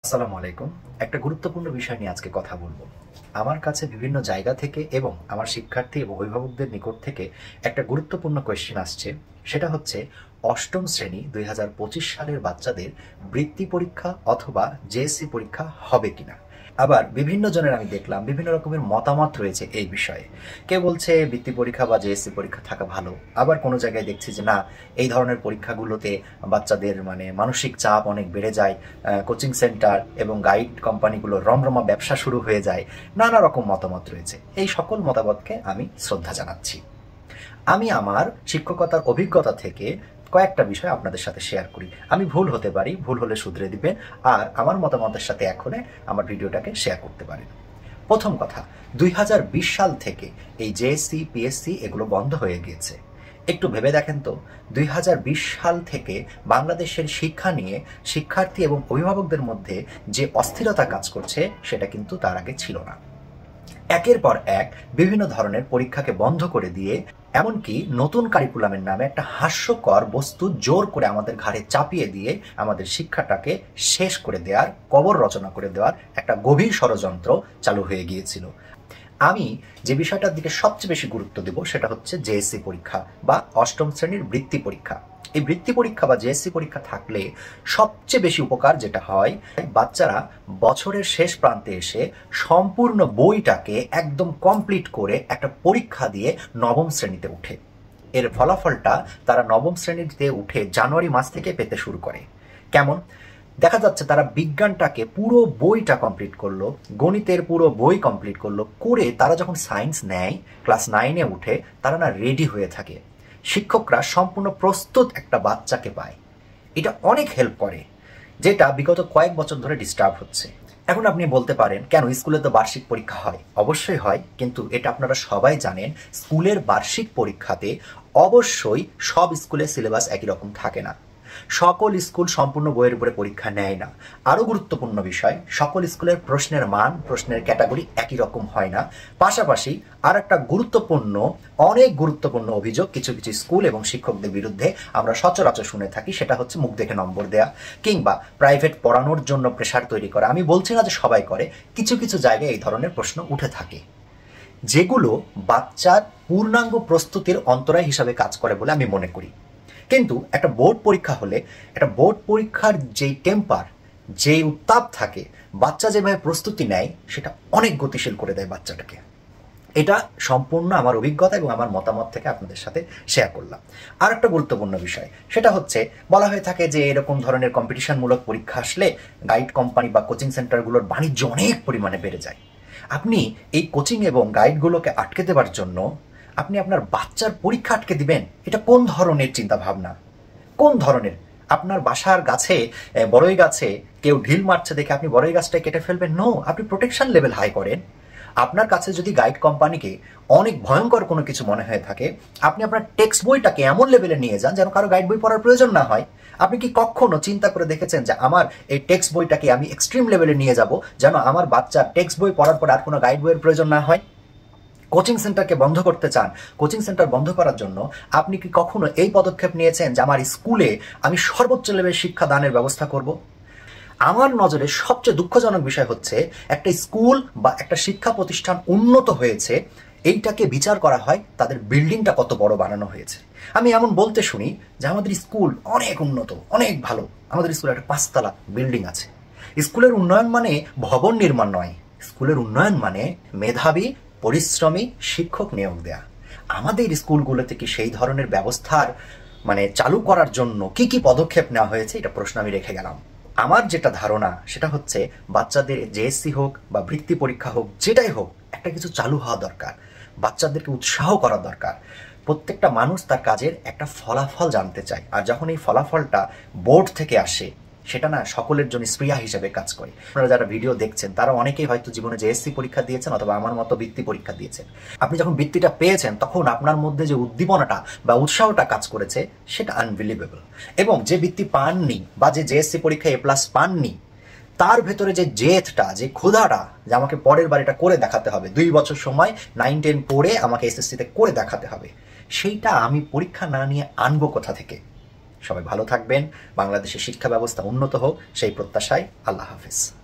আসসালামু আলাইকুম। একটা গুরুত্বপূর্ণ বিষয় নিয়ে আজকে কথা বলবো। আমার কাছে বিভিন্ন জায়গা থেকে এবং আমার শিক্ষার্থী এবং অভিভাবকদের নিকট থেকে একটা গুরুত্বপূর্ণ কোয়েশ্চেন আসছে। সেটা হচ্ছে অষ্টম শ্রেণী ২০২৫ সালের বাচ্চাদের বৃত্তি পরীক্ষা অথবা জেএসসি পরীক্ষা হবে কিনা। আবার বিভিন্ন জনের আমি দেখলাম বিভিন্ন রকমের মতামত রয়েছে এই বিষয়ে। কেউ বলছে বৃত্তি পরীক্ষা বা জেএসসি পরীক্ষা থাকা ভালো, আবার কোনো জায়গায় দেখছি যে না, এই ধরনের পরীক্ষাগুলোতে বাচ্চাদের মানসিক চাপ অনেক বেড়ে যায়, কোচিং সেন্টার এবং গাইড কোম্পানিগুলো রমরমা ব্যবসা শুরু হয়ে যায়। নানা রকম মতামত রয়েছে। এই সকল মতামতকে আমি শ্রদ্ধা জানাচ্ছি। আমি আমার শিক্ষকতার অভিজ্ঞতা থেকে কয়েকটা বিষয় আপনাদের সাথে শেয়ার করি। আমি ভুল হতে পারি, ভুল হলে শুধরে দিবেন, আর আমার মতামতের সাথে এখনে আমার ভিডিওটাকে শেয়ার করতে পারেন। প্রথম কথা, ২০২০ সাল থেকে এই জেএসসি পিএসসি এগুলো বন্ধ হয়ে গিয়েছে। একটু ভেবে দেখেন তো, ২০২০ সাল থেকে বাংলাদেশের শিক্ষা নিয়ে শিক্ষার্থী এবং অভিভাবকদের মধ্যে যে অস্থিরতা কাজ করছে সেটা কিন্তু তার আগে ছিল না। একের পর এক বিভিন্ন ধরনের পরীক্ষাকে বন্ধ করে দিয়ে, এমনকি নতুন কারিকুলামের নামে একটা হাস্যকর বস্তু জোর করে আমাদের ঘাড়ে চাপিয়ে দিয়ে আমাদের শিক্ষাটাকে শেষ করে দেওয়ার, কবর রচনা করে দেওয়ার একটা গভীর ষড়যন্ত্র চালু হয়ে গিয়েছিল। আমি যে বিষয়টার দিকে সবচেয়ে বেশি গুরুত্ব দেব সেটা হচ্ছে জেএসসি পরীক্ষা বা অষ্টম শ্রেণীর বৃত্তি পরীক্ষা। এই বৃত্তি পরীক্ষা বা জেএসসি পরীক্ষা থাকলে সবচেয়ে বেশি উপকার যেটা হয়, বাচ্চারা বছরের শেষ প্রান্তে এসে সম্পূর্ণ বইটাকে একদম কমপ্লিট করে একটা পরীক্ষা দিয়ে নবম শ্রেণীতে উঠে। এর ফলাফলটা তারা নবম শ্রেণীতে উঠে জানুয়ারি মাস থেকে পেতে শুরু করে। কেমন? দেখা যাচ্ছে তারা বিজ্ঞানটাকে পুরো বইটা কমপ্লিট করলো, গণিতের পুরো বই কমপ্লিট করলো, করে তারা যখন সায়েন্স নেয় ক্লাস 9-এ উঠে তারা না রেডি হয়ে থাকে। শিক্ষকরা সম্পূর্ণ প্রস্তুত একটা বাচ্চাকে পায়। এটা অনেক হেল্প করে, যেটা বিগত কয়েক বছর ধরে ডিস্টার্ব হচ্ছে। এখন আপনি বলতে পারেন, কেন স্কুলে তো বার্ষিক পরীক্ষা হয়? অবশ্যই হয়, কিন্তু এটা আপনারা সবাই জানেন, স্কুলের বার্ষিক পরীক্ষাতে অবশ্যই সব স্কুলের সিলেবাস একই রকম থাকে না। সকল স্কুল সম্পূর্ণ বইয়ের উপরে পরীক্ষা নেয় না। আরও গুরুত্বপূর্ণ বিষয়, সকল স্কুলের প্রশ্নের মান, প্রশ্নের ক্যাটাগরি একই রকম হয় না। পাশাপাশি আর একটা অনেক গুরুত্বপূর্ণ অভিযোগ কিছু কিছু স্কুল এবং শিক্ষকদের বিরুদ্ধে আমরা সচরাচর শুনে থাকি, সেটা হচ্ছে মুখ দেখে নম্বর দেয়া কিংবা প্রাইভেট পড়ানোর জন্য প্রেশার তৈরি করা। আমি বলছি না যে সবাই করে, কিছু কিছু জায়গায় এই ধরনের প্রশ্ন উঠে থাকে, যেগুলো বাচ্চার পূর্ণাঙ্গ প্রস্তুতির অন্তরায় হিসাবে কাজ করে বলে আমি মনে করি। কিন্তু একটা বোর্ড পরীক্ষা হলে, একটা বোর্ড পরীক্ষার যেই টেম্পার, যেই উত্তাপ থাকে, বাচ্চা যেভাবে প্রস্তুতি নেয় সেটা অনেক গতিশীল করে দেয় বাচ্চাটাকে। এটা সম্পূর্ণ আমার অভিজ্ঞতা এবং আমার মতামত থেকে আপনাদের সাথে শেয়ার করলাম। আর একটা গুরুত্বপূর্ণ বিষয়, সেটা হচ্ছে বলা হয়ে থাকে যে এরকম ধরনের কম্পিটিশনমূলক পরীক্ষা আসলে গাইড কোম্পানি বা কোচিং সেন্টারগুলোর বাণিজ্য অনেক পরিমাণে বেড়ে যায়। আপনি এই কোচিং এবং গাইডগুলোকে আটকে দেওয়ার জন্য আপনি আপনার বাচ্চার পরীক্ষা আটকে দিবেন? এটা কোন ধরনের চিন্তা ভাবনা? কোন ধরনের? আপনার বাসার গাছে, বড়ই গাছে কেউ ঢিল মারছে দেখে আপনি বড়ই গাছটাকে কেটে ফেলবেন? নো, আপনি প্রোটেকশন লেভেল হাই করেন। আপনার কাছে যদি গাইড কোম্পানিকে অনেক ভয়ঙ্কর কোনো কিছু মনে হয়ে থাকে, আপনি আপনার টেক্সট বইটাকে এমন লেভেলে নিয়ে যান যেন কারো গাইড বই পড়ার প্রয়োজন না হয়। আপনি কি কখনো চিন্তা করে দেখেছেন যে আমার এই টেক্সট বইটাকে আমি এক্সট্রিম লেভেলে নিয়ে যাব যেন আমার বাচ্চা টেক্সট বই পড়ার পর আর কোনো গাইড বইয়ের প্রয়োজন না হয়? কোচিং সেন্টারকে বন্ধ করতে চান, কোচিং সেন্টার বন্ধ করার জন্য আপনি কি কখনো এই পদক্ষেপ নিয়েছেন যে আমার স্কুলে আমি সর্বোচ্চ লেভেলের শিক্ষা দানের ব্যবস্থা করব? আমার নজরে সবচেয়ে দুঃখজনক বিষয় হচ্ছে, একটা স্কুল বা একটা শিক্ষা প্রতিষ্ঠান উন্নত হয়েছে, এইটাকে বিচার করা হয় তাদের বিল্ডিংটা কত বড় বানানো হয়েছে। আমি এমন বলতে শুনি যে আমাদের স্কুল অনেক উন্নত, অনেক ভালো, আমাদের স্কুলে একটা 5 তলা বিল্ডিং আছে। স্কুলের উন্নয়ন মানে ভবন নির্মাণ নয়, স্কুলের উন্নয়ন মানে মেধাবী পরিশ্রমী শিক্ষক নিয়োগ দেয়া। আমাদের স্কুলগুলোতে কি সেই ধরনের ব্যবস্থার চালু করার জন্য কি কি পদক্ষেপ নেওয়া হয়েছে, এটা প্রশ্ন আমি রেখে গেলাম। আমার যেটা ধারণা সেটা হচ্ছে, বাচ্চাদের জেএসসি হোক বা বৃত্তি পরীক্ষা হোক, যেটাই হোক, একটা কিছু চালু হওয়া দরকার। বাচ্চাদেরকে উৎসাহ করা দরকার। প্রত্যেকটা মানুষ তার কাজের একটা ফলাফল জানতে চায়, আর যখন এই ফলাফলটা বোর্ড থেকে আসে, সেটা না সকলের জন্য স্প্রিয়া হিসেবে কাজ করে। আপনারা যারা ভিডিও দেখছেন তারা অনেকেই হয়তো জীবনে জেএসসি পরীক্ষা দিয়েছেন অথবা আমার মতো বৃত্তি পরীক্ষা দিয়েছেন। আপনি যখন বৃত্তিটা পেয়েছেন তখন আপনার মধ্যে যে উদ্দীপনাটা বা উৎসাহটা কাজ করেছে সেটা আনবিলিভেবল। এবং যে বৃত্তি পাননি বা যে জেএসসি পরীক্ষায় A+ পাননি, তার ভেতরে যে জেদটা, যে ক্ষুধাটা, যে আমাকে পরের বার এটা করে দেখাতে হবে, 2 বছর সময় 9-10 পড়ে আমাকে এসএসসিতে করে দেখাতে হবে, সেইটা আমি পরীক্ষা না নিয়ে আনবো কোথা থেকে? সবাই ভালো থাকবেন, বাংলাদেশের শিক্ষা ব্যবস্থা উন্নত হোক সেই প্রত্যাশায়। আল্লাহ হাফেজ।